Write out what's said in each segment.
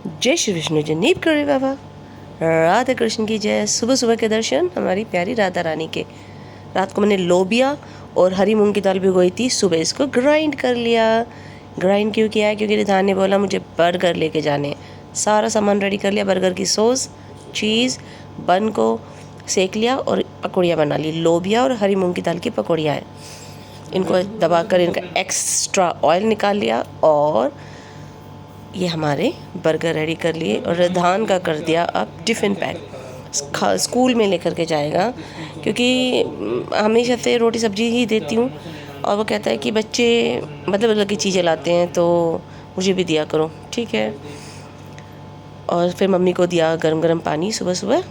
जय श्री विष्णु जी, नीप करे बाबा, राधा कृष्ण की जय। सुबह सुबह के दर्शन हमारी प्यारी राधा रानी के। रात को मैंने लोबिया और हरी मूंग की दाल भिगोई थी, सुबह इसको ग्राइंड कर लिया। ग्राइंड क्यों किया है? क्योंकि रिधान ने बोला मुझे बर्गर लेके जाने। सारा सामान रेडी कर लिया, बर्गर की सॉस, चीज़, बन को सेक लिया और पकौड़ियाँ बना ली। लोबिया और हरी मूंग की दाल की पकौड़ियाँ हैं। इनको दबाकर इनका एक्स्ट्रा ऑयल निकाल लिया और ये हमारे बर्गर रेडी कर लिए और रिधान का कर दिया अब टिफ़िन पैक। स्कूल में लेकर के जाएगा, क्योंकि हमेशा से रोटी सब्जी ही देती हूँ और वो कहता है कि बच्चे मतलब अलग की चीज़ें लाते हैं तो मुझे भी दिया करो, ठीक है। और फिर मम्मी को दिया गरम गरम पानी सुबह सुबह,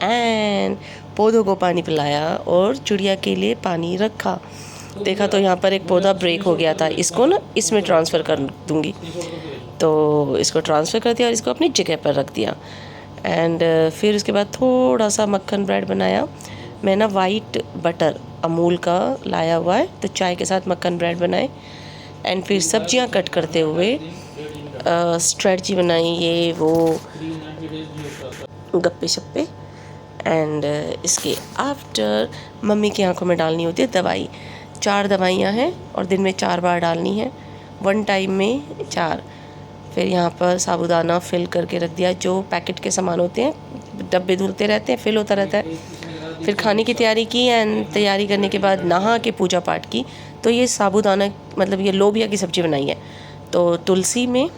एंड पौधों को पानी पिलाया और चिड़िया के लिए पानी रखा। देखा तो यहाँ पर एक पौधा ब्रेक हो गया था, इसको ना इसमें ट्रांसफ़र कर दूँगी, तो इसको ट्रांसफ़र कर दिया और इसको अपनी जगह पर रख दिया। एंड फिर उसके बाद थोड़ा सा मक्खन ब्रेड बनाया। मैं ना वाइट बटर अमूल का लाया हुआ है, तो चाय के साथ मक्खन ब्रेड बनाए। एंड फिर सब्जियां कट करते हुए स्ट्रेटजी बनाई, ये वो गप्पे शप्पे। एंड इसके आफ्टर मम्मी की आंखों में डालनी होती है दवाई। 4 दवाइयाँ हैं और दिन में 4 बार डालनी है, 1 टाइम में 4। फिर यहाँ पर साबूदाना फिल करके रख दिया, जो पैकेट के सामान होते हैं डब्बे धुलते रहते हैं, फिल होता रहता है। फिर खाने की तैयारी की एंड तैयारी करने के बाद नहा के पूजा पाठ की। तो ये साबूदाना मतलब ये लोबिया की सब्ज़ी बनाई है, तो तुलसी में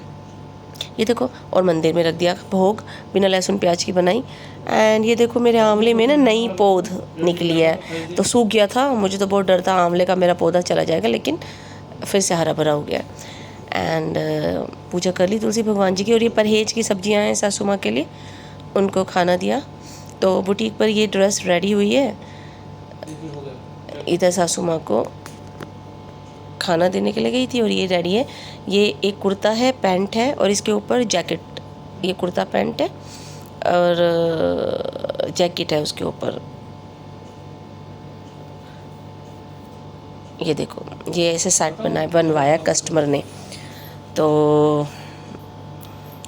ये देखो, और मंदिर में रख दिया भोग, बिना लहसुन प्याज की बनाई। एंड ये देखो मेरे आंवले में ना नई पौध निकली है, तो सूख गया था, मुझे तो बहुत डर था आंवले का मेरा पौधा चला जाएगा, लेकिन फिर से हरा भरा हो गया। एंड पूजा कर ली तुलसी भगवान जी की। और ये परहेज की सब्जियां हैं सासू माँ के लिए, उनको खाना दिया। तो बुटीक पर ये ड्रेस रेडी हुई है, इधर सासू माँ को खाना देने के लिए गई थी और ये रेडी है। ये एक कुर्ता है, पैंट है और इसके ऊपर जैकेट। ये कुर्ता पैंट है और जैकेट है उसके ऊपर। ये देखो, ये ऐसे सेट बनवाया कस्टमर ने। तो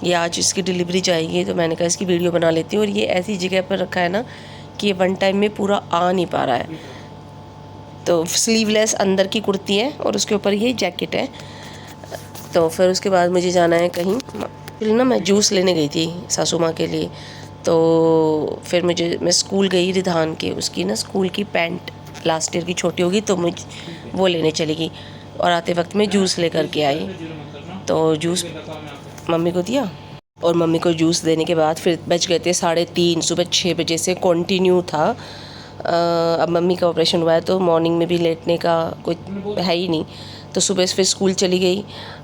ये आज इसकी डिलीवरी जाएगी, तो मैंने कहा इसकी वीडियो बना लेती हूँ। और ये ऐसी जगह पर रखा है ना कि ये 1 टाइम में पूरा आ नहीं पा रहा है। तो स्लीवलेस अंदर की कुर्ती है और उसके ऊपर ये जैकेट है। तो फिर उसके बाद मुझे जाना है कहीं, फिर ना मैं जूस लेने गई थी सासू माँ के लिए। तो फिर मैं स्कूल गई रिधान के, उसकी ना स्कूल की पैंट लास्ट ईयर की छोटी होगी, तो मुझे वो लेने चली गई और आते वक्त में जूस लेकर के आई। तो जूस मम्मी को दिया और मम्मी को जूस देने के बाद फिर बज गए थे 3:30, सुबह 6 बजे से कंटिन्यू था। अब मम्मी का ऑपरेशन हुआ है तो मॉर्निंग में भी लेटने का कुछ है ही नहीं, तो सुबह फिर स्कूल चली गई।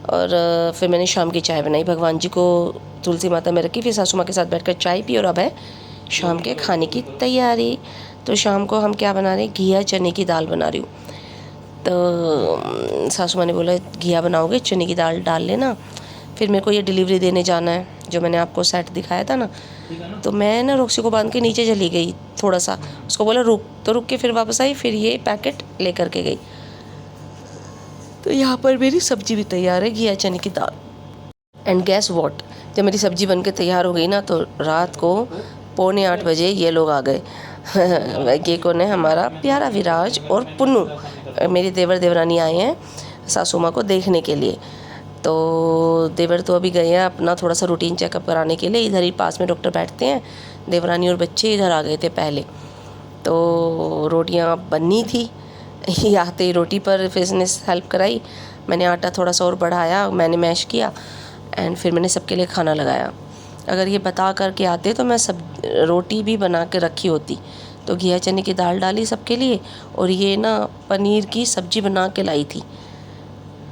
और फिर मैंने शाम की चाय बनाई, भगवान जी को तुलसी माता में रखी, फिर सासू माँ के साथ बैठकर चाय पी। और अब है शाम के खाने की तैयारी। तो शाम को हम क्या बना रहे हैं, घिया चने की दाल बना रही हूँ। तो सासू माँ ने बोला घिया बनाओगे, चने की दाल डाल लेना। फिर मेरे को ये डिलीवरी देने जाना है, जो मैंने आपको सेट दिखाया था ना। तो मैं ना रॉक्सी को बांध के नीचे चली गई, थोड़ा सा उसको बोला रुक, तो रुक के फिर वापस आई, फिर ये पैकेट लेकर के गई। तो यहाँ पर मेरी सब्जी भी तैयार है, घिया चने की दाल। एंड गैस वॉट, जब मेरी सब्जी बन के तैयार हो गई ना, तो रात को 7:45 बजे ये लोग आ गए। ये कौन है? हमारा प्यारा विराज और पुन्नू, मेरी देवर देवरानी आए हैं सासू माँ को देखने के लिए। तो देवर तो अभी गए हैं अपना थोड़ा सा रूटीन चेकअप कराने के लिए, इधर ही पास में डॉक्टर बैठते हैं। देवरानी और बच्चे इधर आ गए थे पहले। तो रोटियां बननी थी, ये आते ही रोटी पर फिर इसने हेल्प कराई। मैंने आटा थोड़ा सा और बढ़ाया, मैंने मैश किया एंड फिर मैंने सबके लिए खाना लगाया। अगर ये बता करके आते तो मैं सब रोटी भी बना के रखी होती। तो घिया चने की दाल डाली सबके लिए और ये ना पनीर की सब्ज़ी बना के लाई थी।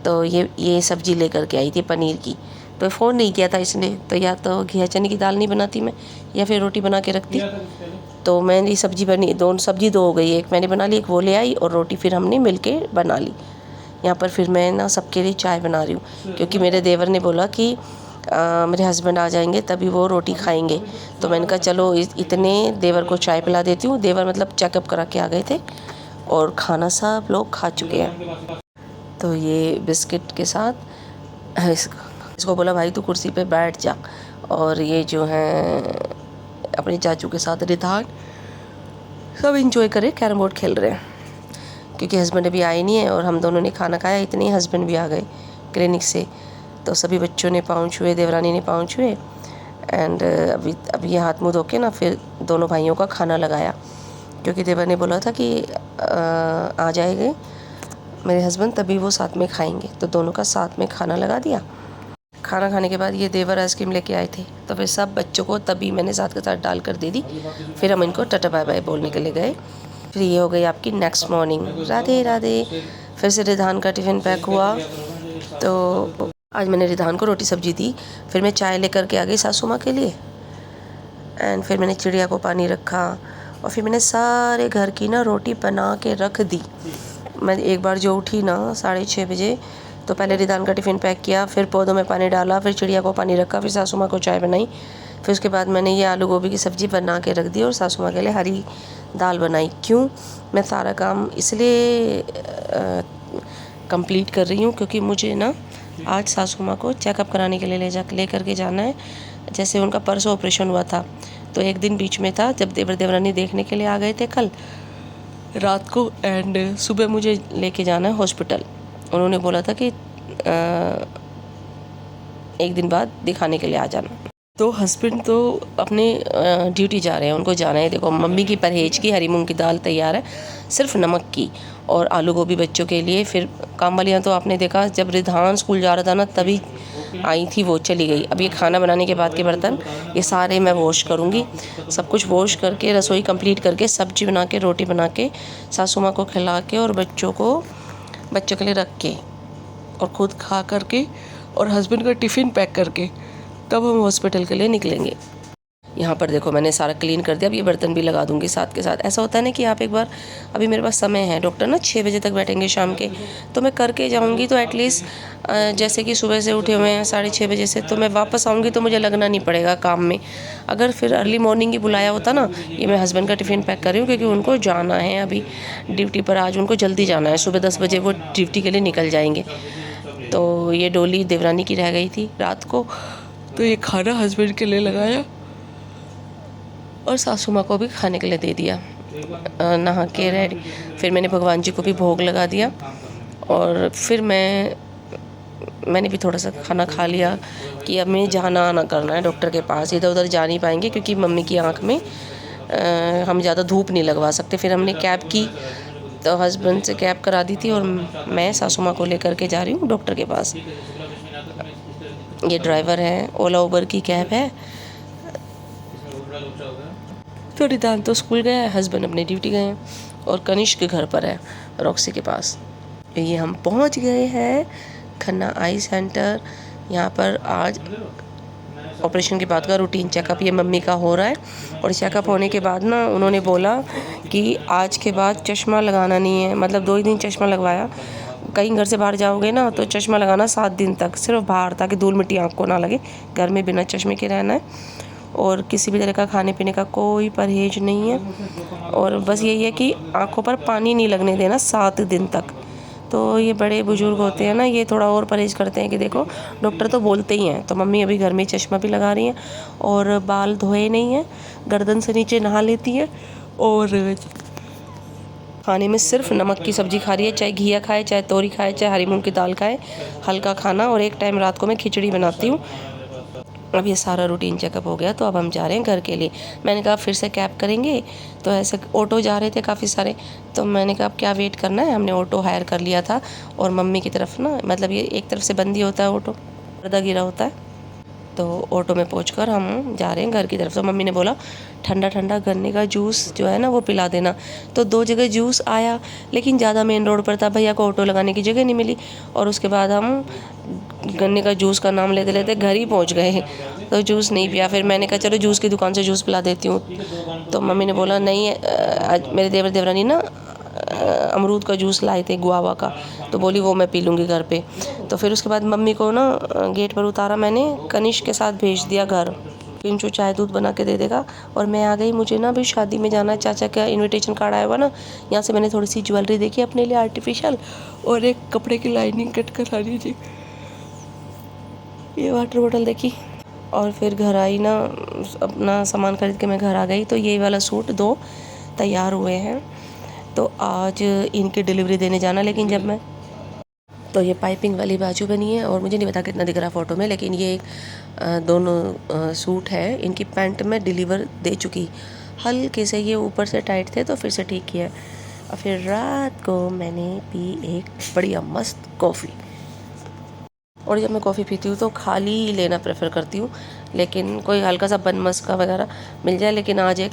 तो ये सब्ज़ी लेकर के आई थी पनीर की। तो फ़ोन नहीं किया था इसने, तो या तो घिया चने की दाल नहीं बनाती मैं, या फिर रोटी बना के रखती। तो मैंने सब्ज़ी बनी, सब्ज़ी दो हो गई, एक मैंने बना ली, एक वो ले आई और रोटी फिर हमने मिलके बना ली। यहाँ पर फिर मैं ना सबके लिए चाय बना रही हूँ, क्योंकि मेरे देवर ने बोला कि मेरे हस्बैंड आ जाएंगे तभी वो रोटी खाएंगे। तो मैंने कहा चलो इतने देवर को चाय पिला देती हूँ। देवर मतलब चेकअप करा के आ गए थे और खाना सब लोग खा चुके हैं। तो ये बिस्किट के साथ इसको बोला भाई तू कुर्सी पे बैठ जा, और ये जो हैं अपने चाचू के साथ रिधान, सब इंजॉय करे, कैरम बोर्ड खेल रहे हैं। क्योंकि हस्बैंड अभी आए नहीं है और हम दोनों ने खाना खाया, इतने ही हस्बैंड भी आ गए क्लिनिक से। तो सभी बच्चों ने पाँव छुए, देवरानी ने पाँव छुए। एंड अभी ये हाथ मुँह धो के ना फिर दोनों भाइयों का खाना लगाया, क्योंकि देवर ने बोला था कि आ जाएंगे मेरे हस्बैंड तभी वो साथ में खाएंगे, तो दोनों का साथ में खाना लगा दिया। खाना खाने के बाद ये देवर आइसक्रीम लेके आए थे, तो फिर सब बच्चों को तभी मैंने साथ के साथ डाल कर दे दी। फिर हम इनको टाटा बाय बाय बोलने के लिए गए। फिर ये हो गई आपकी नेक्स्ट मॉर्निंग। राधे राधे। फिर से रिधान का टिफ़िन पैक हुआ, तो आज मैंने रिधान को रोटी सब्जी दी। फिर मैं चाय लेकर के आ गई सासू माँ के लिए। एंड फिर मैंने चिड़िया को पानी रखा और फिर मैंने सारे घर की ना रोटी बना के रख दी। मैं एक बार जो उठी ना 6:30 बजे, तो पहले रिधान का टिफ़िन पैक किया, फिर पौधों में पानी डाला, फिर चिड़िया को पानी रखा, फिर सासू माँ को चाय बनाई। फिर उसके बाद मैंने ये आलू गोभी की सब्ज़ी बना के रख दी और सासू माँ के लिए हरी दाल बनाई। क्यों मैं सारा काम इसलिए कंप्लीट कर रही हूँ, क्योंकि मुझे ना आज सासू माँ को चेकअप कराने के लिए ले करके जाना है। जैसे उनका परसों ऑपरेशन हुआ था, तो एक दिन बीच में था जब देवर देवरानी देखने के लिए आ गए थे कल रात को। एंड सुबह मुझे लेके जाना है हॉस्पिटल। उन्होंने बोला था कि एक दिन बाद दिखाने के लिए आ जाना। तो हस्बैंड तो अपने ड्यूटी जा रहे हैं, उनको जाना है। देखो मम्मी की परहेज की हरी मूंग की दाल तैयार है, सिर्फ नमक की, और आलू गोभी बच्चों के लिए। फिर काम वालियाँ तो आपने देखा जब रिधान स्कूल जा रहा था ना तभी आई थी, वो चली गई। अब ये खाना बनाने के बाद के बर्तन ये सारे मैं वॉश करूँगी। सब कुछ वॉश करके रसोई कंप्लीट करके सब्जी बना के रोटी बना के सासू माँ को खिला के और बच्चों के लिए रख के और ख़ुद खा करके और हस्बैंड का टिफ़िन पैक करके तब हम हॉस्पिटल के लिए निकलेंगे। यहाँ पर देखो मैंने सारा क्लीन कर दिया। अब ये बर्तन भी लगा दूँगी साथ के साथ। ऐसा होता है ना कि आप एक बार, अभी मेरे पास समय है, डॉक्टर ना 6 बजे तक बैठेंगे शाम के, तो मैं करके जाऊँगी। तो एटलीस्ट जैसे कि सुबह से उठे हुए हैं 6:30 बजे से, तो मैं वापस आऊँगी तो मुझे लगना नहीं पड़ेगा काम में। अगर फिर अर्ली मॉर्निंग ही बुलाया होता ना, ये मैं हस्बैंड का टिफ़िन पैक कर रही हूँ क्योंकि उनको जाना है अभी ड्यूटी पर। आज उनको जल्दी जाना है, सुबह 10 बजे वो ड्यूटी के लिए निकल जाएंगे। तो ये डोली देवरानी की रह गई थी रात को, तो ये खाना हस्बैंड के लिए लगाया और सासू माँ को भी खाने के लिए दे दिया। नहा के रेडी, फिर मैंने भगवान जी को भी भोग लगा दिया। और फिर मैंने भी थोड़ा सा खाना खा लिया कि अब मैं जाना आना करना है डॉक्टर के पास। इधर उधर जा नहीं पाएंगे क्योंकि मम्मी की आँख में हम ज़्यादा धूप नहीं लगवा सकते। फिर हमने कैब की, तो हस्बैंड से कैब करा दी थी और मैं सासू माँ को लेकर के जा रही हूँ डॉक्टर के पास। ये ड्राइवर है, ओला उबर की कैब है। तो रिधान तो स्कूल गया है, हस्बैंड अपने ड्यूटी गए हैं और कनिष्क घर पर है रॉक्सी के पास। ये हम पहुंच गए हैं खन्ना आई सेंटर। यहाँ पर आज ऑपरेशन के बाद का रूटीन चेकअप ये मम्मी का हो रहा है। और चेकअप होने के बाद ना उन्होंने बोला कि आज के बाद चश्मा लगाना नहीं है, मतलब 2 ही दिन चश्मा लगवाया। कहीं घर से बाहर जाओगे ना तो चश्मा लगाना 7 दिन तक, सिर्फ बाहर, ताकि धूल मिट्टी आँख को ना लगे। घर में बिना चश्मे के रहना है और किसी भी तरह का खाने पीने का कोई परहेज नहीं है। और बस यही है कि आँखों पर पानी नहीं लगने देना 7 दिन तक। तो ये बड़े बुजुर्ग होते हैं ना, ये थोड़ा और परहेज करते हैं कि देखो डॉक्टर तो बोलते ही हैं। तो मम्मी अभी घर में चश्मा भी लगा रही हैं और बाल धोए नहीं हैं, गर्दन से नीचे नहा लेती है और खाने में सिर्फ नमक की सब्ज़ी खा रही है। चाहे घिया खाए, चाहे तोरी खाए, चाहे हरी मूंग की दाल खाए, हल्का खाना। और एक टाइम रात को मैं खिचड़ी बनाती हूँ। अब ये सारा रूटीन चेकअप हो गया, तो अब हम जा रहे हैं घर के लिए। मैंने कहा फिर से कैब करेंगे, तो ऐसे ऑटो जा रहे थे काफ़ी सारे, तो मैंने कहा अब क्या वेट करना है, हमने ऑटो हायर कर लिया था। और मम्मी की तरफ ना, मतलब ये एक तरफ से बंद ही होता है ऑटो, पर्दा गिरा होता है। तो ऑटो में पहुंचकर हम जा रहे हैं घर की तरफ। तो मम्मी ने बोला ठंडा ठंडा गन्ने का जूस जो है ना वो पिला देना। तो 2 जगह जूस आया, लेकिन ज़्यादा मेन रोड पर था, भैया को ऑटो लगाने की जगह नहीं मिली। और उसके बाद हम गन्ने का जूस का नाम लेते लेते घर ही पहुंच गए, तो जूस नहीं पिया। फिर मैंने कहा चलो जूस की दुकान से जूस पिला देती हूँ। तो मम्मी ने बोला नहीं, आज मेरे देवर देवरानी ना अमरूद का जूस लाए थे, गुआवा का, तो बोली वो मैं पी लूँगी घर पे। तो फिर उसके बाद मम्मी को ना गेट पर उतारा मैंने, कनिष्क के साथ भेज दिया घर। पिंचू चाय दूध बना के दे देगा। और मैं आ गई, मुझे ना अभी शादी में जाना है, चाचा का इनविटेशन कार्ड आया हुआ ना। यहाँ से मैंने थोड़ी सी ज्वेलरी देखी अपने लिए आर्टिफिशियल, और एक कपड़े की लाइनिंग कट करानी थी। ये वाटर बोतल देखी और फिर घर आई ना, अपना सामान खरीद के मैं घर आ गई। तो ये वाला सूट 2 तैयार हुए हैं, तो आज इनकी डिलीवरी देने जाना। लेकिन जब मैं, तो ये पाइपिंग वाली बाजू बनी है और मुझे नहीं पता कितना दिख रहा फ़ोटो में, लेकिन ये दोनों सूट है, इनकी पैंट में डिलीवर दे चुकी। हल्के से ये ऊपर से टाइट थे तो फिर से ठीक किया। और फिर रात को मैंने पी एक बढ़िया मस्त कॉफ़ी। और जब मैं कॉफ़ी पीती हूँ तो खाली लेना प्रेफर करती हूँ, लेकिन कोई हल्का सा बन मस्का वगैरह मिल जाए। लेकिन आज एक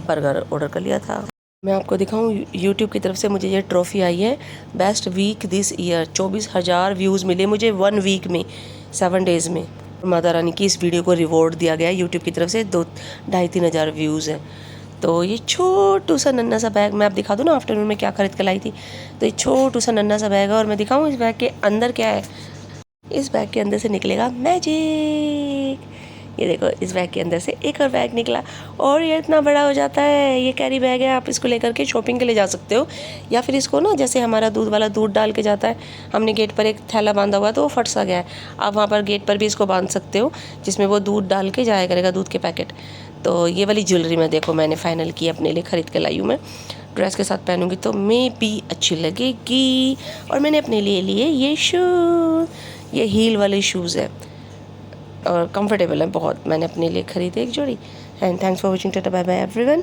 बर्गर ऑर्डर कर लिया था। मैं आपको दिखाऊं, यूट्यूब की तरफ से मुझे ये ट्रॉफ़ी आई है, best week this year. 24,000 views मिले मुझे 1 वीक में, 7 डेज़ में। माता रानी की इस वीडियो को रिवॉर्ड दिया गया यूट्यूब की तरफ से। 2-2.5-3 हज़ार व्यूज़ हैं। तो ये छोटू सा नन्ना सा बैग मैं आप दिखा दूँ ना, आफ्टरनून में क्या खरीद कर लाई थी। तो ये छोटू सा नन्ना सा बैग है, और मैं दिखाऊँ इस बैग के अंदर क्या है। इस बैग के अंदर से निकलेगा मैजिक। ये देखो, इस बैग के अंदर से एक और बैग निकला, और ये इतना बड़ा हो जाता है। ये कैरी बैग है, आप इसको लेकर के शॉपिंग के लिए जा सकते हो, या फिर इसको ना, जैसे हमारा दूध वाला दूध डाल के जाता है, हमने गेट पर एक थैला बांधा हुआ तो वो फट सा गया है, आप वहाँ पर गेट पर भी इसको बांध सकते हो, जिसमें वो दूध डाल के जाया करेगा, दूध के पैकेट। तो ये वाली ज्वेलरी मैं देखो मैंने फ़ाइनल की, अपने लिए ख़रीद के लाई हूँ। मैं ड्रेस के साथ पहनूंगी तो मे भी अच्छी लगेगी। और मैंने अपने लिए लिए ये शूज़, ये हील वाले शूज़ है और कंफर्टेबल है बहुत। मैंने अपने लिए ख़रीदे एक जोड़ी। And thanks for watching, tata bye bye everyone.